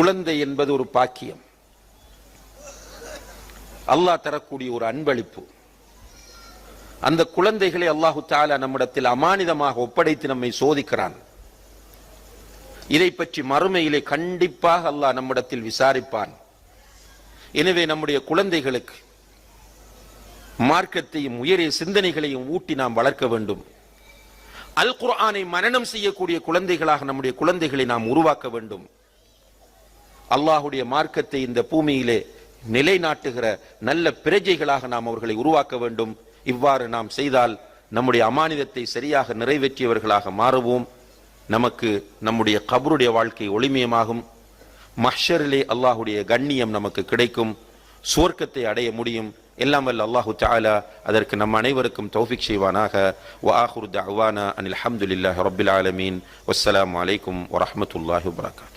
குழந்தை என்பது ஒரு பாக்கியம், அல்லாஹ் தரக்கூடிய ஒரு அன்பளிப்பு. அந்த குழந்தைகளை அல்லாஹு தஆலா நம்மிடத்தில் அமானிதமாக ஒப்படைத்து நம்மை சோதிக்கிறான். இதை பற்றி மறுமையிலே கண்டிப்பாக அல்லாஹ் நம்மிடத்தில் விசாரிப்பான். எனவே நம்முடைய குழந்தைகளுக்கு மார்க்கத்தையும் உயரிய சிந்தனைகளையும் ஊட்டி நாம் வளர்க்க வேண்டும். அல் குர்ஆனை மனனம் செய்யக்கூடிய குழந்தைகளாக நம்முடைய குழந்தைகளை நாம் உருவாக்க வேண்டும். அல்லாஹுடைய மார்க்கத்தை இந்த பூமியிலே நிலைநாட்டுகிற நல்ல பிரஜைகளாக நாம் அவர்களை உருவாக்க வேண்டும். இவ்வாறு நாம் செய்தால் நம்முடைய அமானிதத்தை சரியாக நிறைவேற்றியவர்களாக மாறுவோம். நமக்கு நம்முடைய கபருடைய வாழ்க்கை ஒளிமயமாகும். மஹ்ஷரிலே அல்லாஹுடைய கண்ணியம் நமக்கு கிடைக்கும். சுவர்க்கத்தை அடைய முடியும். எல்லாம் வல்ல அல்லாஹு தஆலா அதற்கு நம் அனைவருக்கும் தௌஃபீக் செய்வானாக. வ ஆகிரு தஅவானா அனில் ஹம்துலில்லாஹி ரப்பில் ஆலமீன். வஸ்ஸலாமு அலைக்கும் வரஹ்மத்துல்லாஹி வபரகாத்துஹு.